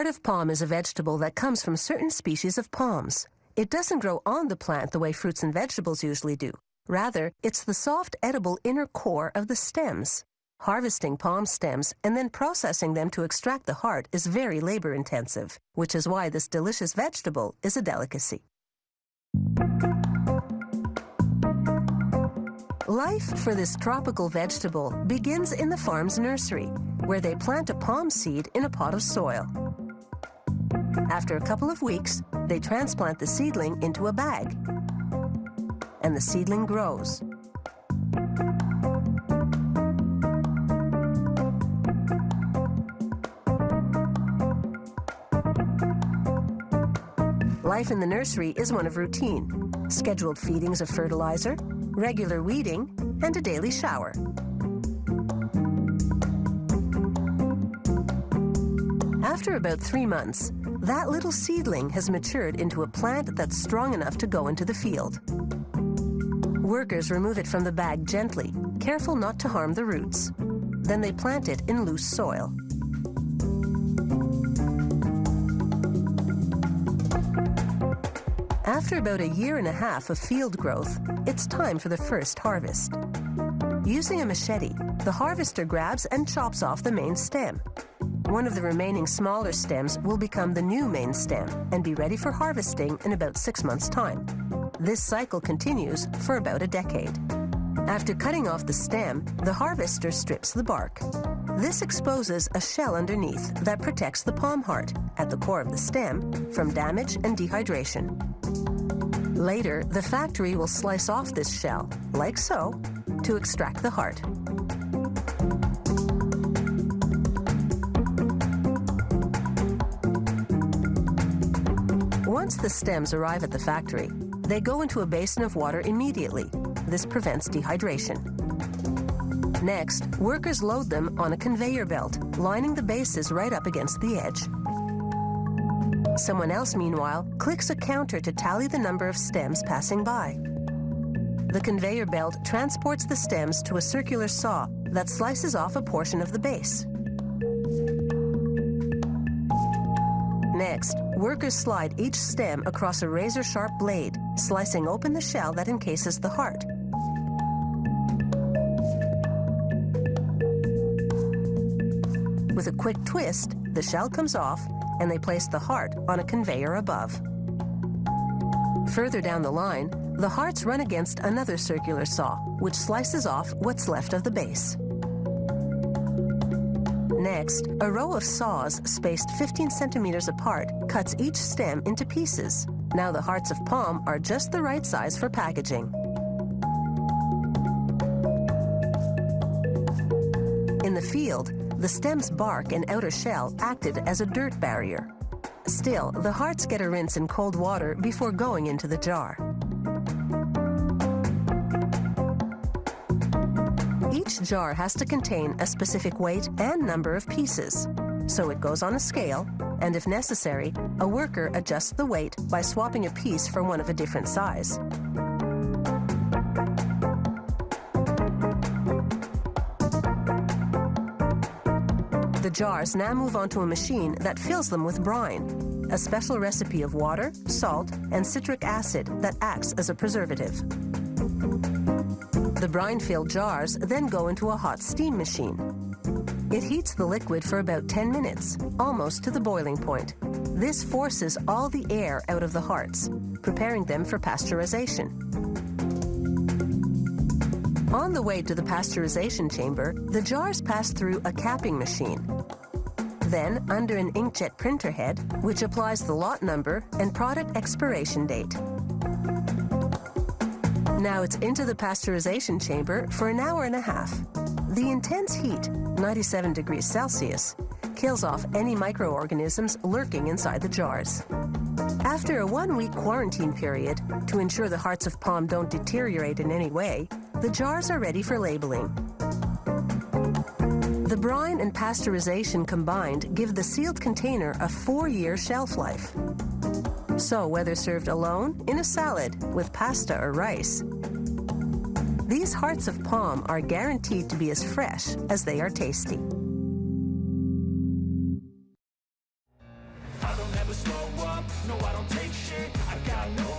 Heart of palm is a vegetable that comes from certain species of palms. It doesn't grow on the plant the way fruits and vegetables usually do. Rather, it's the soft, edible inner core of the stems. Harvesting palm stems and then processing them to extract the heart is very labor-intensive, which is why this delicious vegetable is a delicacy. Life for this tropical vegetable begins in the farm's nursery, where they plant a palm seed in a pot of soil. After a couple of weeks, they transplant the seedling into a bag, and the seedling grows. Life in the nursery is one of routine: scheduled feedings of fertilizer, regular weeding, and a daily shower. After about 3 months, that little seedling has matured into a plant that's strong enough to go into the field. Workers remove it from the bag gently, careful not to harm the roots. Then they plant it in loose soil. After about a year and a half of field growth, it's time for the first harvest. Using a machete, the harvester grabs and chops off the main stem. One of the remaining smaller stems will become the new main stem and be ready for harvesting in about 6 months' time. This cycle continues for about a decade. After cutting off the stem, the harvester strips the bark. This exposes a shell underneath that protects the palm heart, at the core of the stem, from damage and dehydration. Later, the factory will slice off this shell, like so, to extract the heart. Once the stems arrive at the factory, they go into a basin of water immediately. This prevents dehydration. Next, workers load them on a conveyor belt, lining the bases right up against the edge. Someone else, meanwhile, clicks a counter to tally the number of stems passing by. The conveyor belt transports the stems to a circular saw that slices off a portion of the base. Next, workers slide each stem across a razor-sharp blade, slicing open the shell that encases the heart. With a quick twist, the shell comes off, and they place the heart on a conveyor above. Further down the line, the hearts run against another circular saw, which slices off what's left of the base. Next, a row of saws spaced 15 centimeters apart cuts each stem into pieces. Now the hearts of palm are just the right size for packaging. In the field, the stem's bark and outer shell acted as a dirt barrier. Still, the hearts get a rinse in cold water before going into the jar. Each jar has to contain a specific weight and number of pieces. So it goes on a scale, and if necessary, a worker adjusts the weight by swapping a piece for one of a different size. The jars now move onto a machine that fills them with brine, a special recipe of water, salt, and citric acid that acts as a preservative. The brine-filled jars then go into a hot steam machine. It heats the liquid for about 10 minutes, almost to the boiling point. This forces all the air out of the hearts, preparing them for pasteurization. On the way to the pasteurization chamber, the jars pass through a capping machine. Then, under an inkjet printer head, which applies the lot number and product expiration date. Now it's into the pasteurization chamber for an hour and a half. The intense heat, 97 degrees Celsius, kills off any microorganisms lurking inside the jars. After a 1-week quarantine period, to ensure the hearts of palm don't deteriorate in any way, the jars are ready for labeling. The brine and pasteurization combined give the sealed container a 4-year shelf life. So whether served alone, in a salad, with pasta or rice, these hearts of palm are guaranteed to be as fresh as they are tasty. No, I don't take shit, I got no